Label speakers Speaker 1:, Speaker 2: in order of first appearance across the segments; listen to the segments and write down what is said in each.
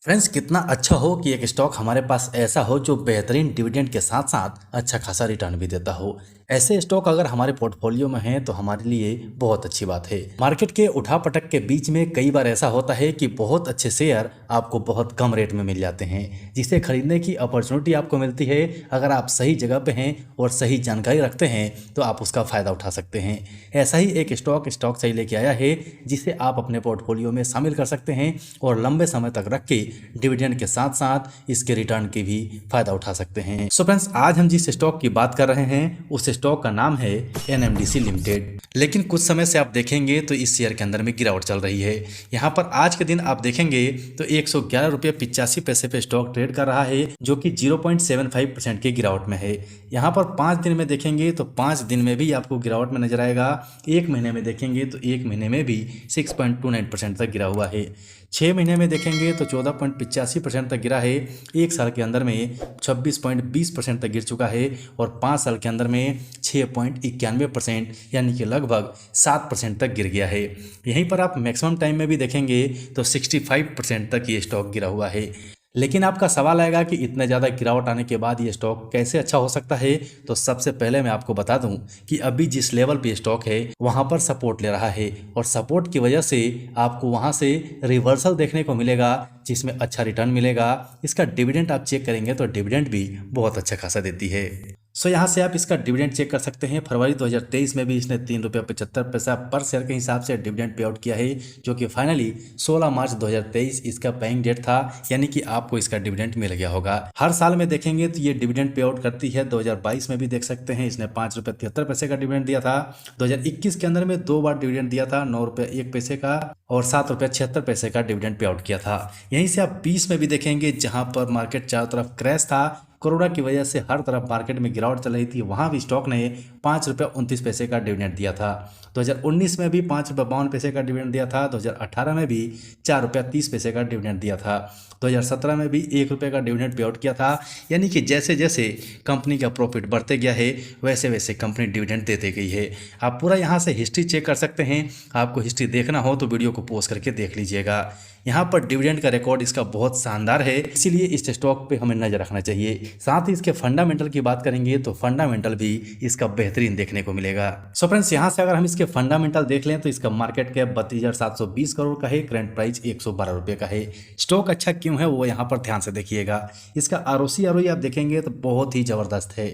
Speaker 1: Friends, कितना अच्छा हो कि एक स्टॉक हमारे पास ऐसा हो जो बेहतरीन डिविडेंड के साथ साथ अच्छा खासा रिटर्न भी देता हो। ऐसे स्टॉक अगर हमारे पोर्टफोलियो में हैं तो हमारे लिए बहुत अच्छी बात है। मार्केट के उठापटक के बीच में कई बार ऐसा होता है कि बहुत अच्छे शेयर आपको बहुत कम रेट में मिल जाते हैं, जिसे खरीदने की अपॉर्चुनिटी आपको मिलती है। अगर आप सही जगह पे हैं और सही जानकारी रखते हैं तो आप उसका फ़ायदा उठा सकते हैं। ऐसा ही एक स्टॉक सही लेके आया है जिसे आप अपने पोर्टफोलियो में शामिल कर सकते हैं और लंबे समय तक रख के डिविडेंड के साथ साथ इसके रिटर्न की भी फायदा उठा सकते हैं। सो फ्रेंड्स, आज हम जिस स्टॉक की बात कर रहे हैं उस स्टॉक का नाम है एनएमडीसी लिमिटेड। लेकिन कुछ समय से आप देखेंगे तो इस शेयर के अंदर में गिरावट चल रही है। यहाँ पर आज के दिन आप देखेंगे तो 111 रुपये 85 पैसे पे स्टॉक ट्रेड कर रहा है, जो कि 0.75% की गिरावट में है। यहाँ पर 5 दिन में देखेंगे तो 5 दिन में भी आपको गिरावट में नजर आएगा। एक महीने में देखेंगे तो एक महीने में भी 6.29% तक गिरा हुआ है। 6 महीने में देखेंगे तो 14.85% तक गिरा है। एक साल के अंदर में 26.20% तक गिर चुका है और 5 साल के अंदर में 6.91% यानी कि लगभग 7% तक गिर गया है। यहीं पर आप मैक्सिमम टाइम में भी देखेंगे तो 65% तक ये स्टॉक गिरा हुआ है। लेकिन आपका सवाल आएगा कि इतने ज़्यादा गिरावट आने के बाद ये स्टॉक कैसे अच्छा हो सकता है। तो सबसे पहले मैं आपको बता दूं कि अभी जिस लेवल पे स्टॉक है वहां पर सपोर्ट ले रहा है और सपोर्ट की वजह से आपको वहां से रिवर्सल देखने को मिलेगा, जिसमें अच्छा रिटर्न मिलेगा। इसका डिविडेंड आप चेक करेंगे तो डिविडेंड भी बहुत अच्छा खासा देती है। सो यहाँ से आप इसका डिविडेंड चेक कर सकते हैं। फरवरी 2023 में भी इसने 3 रुपये 75 पैसा पर शेयर के हिसाब से डिविडेंड पे आउट किया है, जो कि फाइनली 16 मार्च 2023 इसका पेइंग डेट था, यानी कि आपको इसका डिविडेंड मिल गया होगा। हर साल में देखेंगे तो ये डिविडेंड पे आउट करती है। 2022 में भी देख सकते हैं इसने 5 रुपये 73 पैसे का डिविडेंड दिया था। 2021 के अंदर में 2 बार डिविडेंड दिया था, 9 रुपये 1 पैसे का और 7 रुपये 76 पैसे का डिविडेंड पे आउट किया था। यहीं से आप 20 में भी देखेंगे जहां पर मार्केट चारों तरफ क्रैश था, कोरोना की वजह से हर तरफ मार्केट में गिरावट चल रही थी, वहां भी स्टॉक ने 5 रुपये 29 पैसे का डिविडेंड दिया था। 2019 में भी 5 रुपये 52 पैसे का डिविडेंड दिया था। 2018 में भी 4 रुपये 30 पैसे का डिविडेंड दिया था। 2017 में भी 1 रुपये का डिविडेंड पे आउट किया था। यानी कि जैसे जैसे कंपनी का प्रॉफिट बढ़ते गया है वैसे वैसे कंपनी डिविडेंड देते गई है। आप पूरा यहाँ से हिस्ट्री चेक कर सकते हैं। आपको हिस्ट्री देखना हो तो वीडियो को पॉज करके देख लीजिएगा। यहाँ पर डिविडेंड का रिकॉर्ड इसका बहुत शानदार है, इसीलिए इस स्टॉक पे हमें नजर रखना चाहिए। साथ ही इसके फंडामेंटल की बात करेंगे तो फंडामेंटल भी इसका बेहतरीन देखने को मिलेगा। सो फ्रेंड्स, यहाँ से अगर हम इसके फंडामेंटल देख लें तो इसका मार्केट कैप 32,720 करोड़ का है। करंट प्राइस 112 रुपये का है। स्टॉक अच्छा क्यों है वो यहाँ पर ध्यान से देखिएगा। इसका आरओसी आरओई आप देखेंगे तो बहुत ही जबरदस्त है।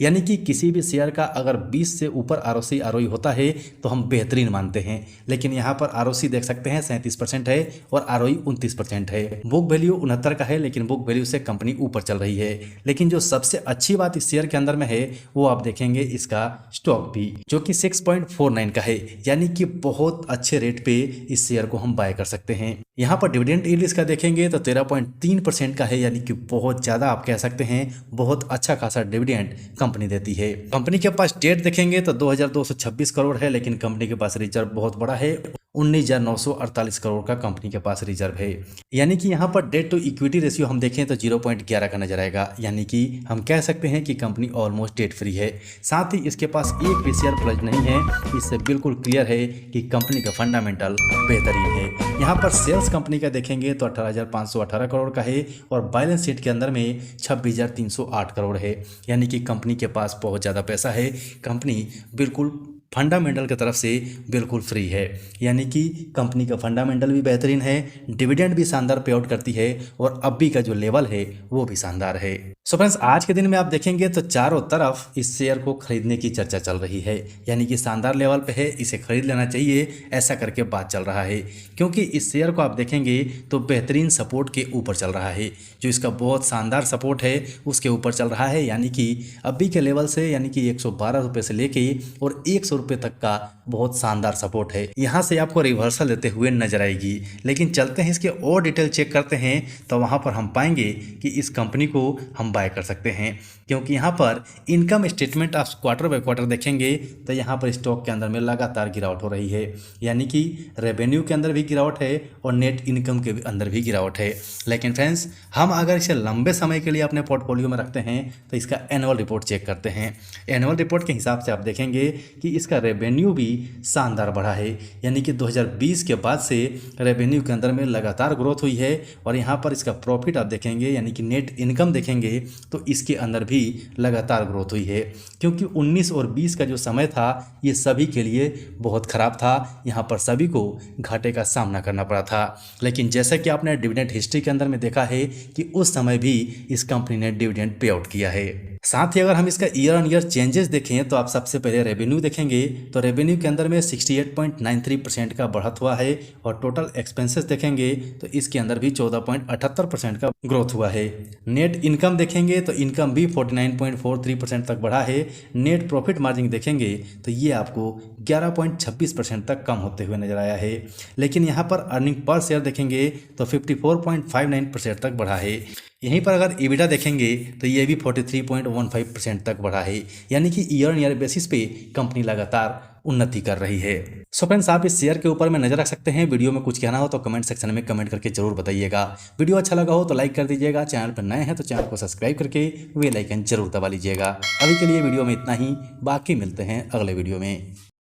Speaker 1: यानी कि किसी भी शेयर का अगर 20 से ऊपर आरओसी आरओई होता है तो हम बेहतरीन मानते हैं, लेकिन यहाँ पर आरओसी देख सकते हैं 37% है और आरओई 29% है। बुक वैल्यू 69 का है, लेकिन बुक वैल्यू से कंपनी ऊपर चल रही है। लेकिन जो सबसे अच्छी बात इस शेयर के अंदर में है वो आप देखेंगे इसका स्टॉक भी, जो कि 6.49 का है, यानी कि बहुत अच्छे रेट पे इस शेयर को हम बाय कर सकते हैं। यहाँ पर डिविडेंड यील्ड इसका देखेंगे तो 13.3% का है, यानी कि बहुत ज्यादा आप कह सकते हैं बहुत अच्छा खासा डिविडेंड कंपनी देती है। कंपनी के पास डेट देखेंगे तो 2,226 करोड़ है, लेकिन कंपनी के पास रिजर्व बहुत बड़ा है, 19,948 करोड़ का कंपनी के पास रिजर्व है। यानी कि यहाँ पर डेट टू इक्विटी रेशियो हम देखें तो 0.11 का नजर आएगा, यानी कि हम कह सकते हैं कि कंपनी ऑलमोस्ट डेट फ्री है। साथ ही इसके पास एक भी शेयर प्लस नहीं है। इससे बिल्कुल क्लियर है कि कंपनी का फंडामेंटल बेहतरीन है। यहाँ पर सेल्स कंपनी का देखेंगे तो 18,518 करोड़ का है और बैलेंस शीट के अंदर में 26,308 करोड़ है, यानी कि कंपनी के पास बहुत ज़्यादा पैसा है। कंपनी बिल्कुल फंडामेंटल की तरफ से बिल्कुल फ्री है, यानी कि कंपनी का फंडामेंटल भी बेहतरीन है, डिविडेंड भी शानदार पे आउट करती है और अभी का जो लेवल है वो भी शानदार है। सो फ्रेंड्स, आज के दिन में आप देखेंगे तो चारों तरफ इस शेयर को खरीदने की चर्चा चल रही है, यानी कि शानदार लेवल पे है, इसे खरीद लेना चाहिए, ऐसा करके बात चल रहा है। क्योंकि इस शेयर को आप देखेंगे तो बेहतरीन सपोर्ट के ऊपर चल रहा है, जो इसका बहुत शानदार सपोर्ट है उसके ऊपर चल रहा है, यानी कि अभी के लेवल से, यानी कि 112 रुपये से लेके और 100 रुपये तक का बहुत शानदार सपोर्ट है। यहाँ से आपको रिवर्सल देते हुए नजर आएगी। लेकिन चलते हैं इसके और डिटेल चेक करते हैं तो वहाँ पर हम पाएंगे कि इस कंपनी को हम बाय कर सकते हैं, क्योंकि यहाँ पर इनकम स्टेटमेंट आप क्वार्टर बाय क्वार्टर देखेंगे तो यहाँ पर स्टॉक के अंदर में लगातार गिरावट हो रही है, यानी कि रेवेन्यू के अंदर भी गिरावट है और नेट इनकम के अंदर भी गिरावट है। लेकिन फ्रेंड्स, हम अगर इसे लंबे समय के लिए अपने पोर्टफोलियो में रखते हैं तो इसका एनुअल रिपोर्ट चेक करते हैं। एनुअल रिपोर्ट के हिसाब से आप देखेंगे कि इसका रेवेन्यू भी शानदार बढ़ा है। यानी कि 2020 के बाद से रेवेन्यू के अंदर में लगातार ग्रोथ हुई है। और यहाँ पर इसका प्रॉफिट आप देखेंगे यानी कि नेट इनकम देखेंगे तो इसके अंदर भी लगातार ग्रोथ हुई है। क्योंकि 19 और 20 का जो समय था ये सभी के लिए बहुत ख़राब था, यहाँ पर सभी को घाटे का सामना करना पड़ा था। लेकिन जैसा कि आपने डिविडेंड हिस्ट्री के अंदर में देखा है कि उस समय भी इस कंपनी ने डिविडेंड पे आउट किया है। साथ ही अगर हम इसका ईयर ऑन ईयर चेंजेस देखें तो आप सबसे पहले रेवेन्यू देखेंगे तो रेवेन्यू के अंदर में 68.93% का बढ़त हुआ है। और टोटल एक्सपेंसेस देखेंगे तो इसके अंदर भी 14.78% का ग्रोथ हुआ है। नेट इनकम देखेंगे तो इनकम भी 49.43% तक बढ़ा है। नेट प्रॉफिट मार्जिन देखेंगे तो ये आपको 11.26% तक कम होते हुए नजर आया है। लेकिन यहाँ पर अर्निंग पर शेयर देखेंगे तो 54.59% तक बढ़ा है। यहीं पर अगर EBITDA देखेंगे तो ये भी 43.15% तक बढ़ा है। यानी कि ईयर ऑन ईयर बेसिस पे कंपनी लगातार उन्नति कर रही है। सो फ्रेंड्स, आप इस शेयर के ऊपर में नजर रख सकते हैं। वीडियो में कुछ कहना हो तो कमेंट सेक्शन में कमेंट करके जरूर बताइएगा। वीडियो अच्छा लगा हो तो लाइक कर दीजिएगा। चैनल पर नए हैं तो चैनल को सब्सक्राइब करके बेल आइकन जरूर दबा लीजिएगा। अभी के लिए वीडियो में इतना ही, बाकी मिलते हैं अगले वीडियो में।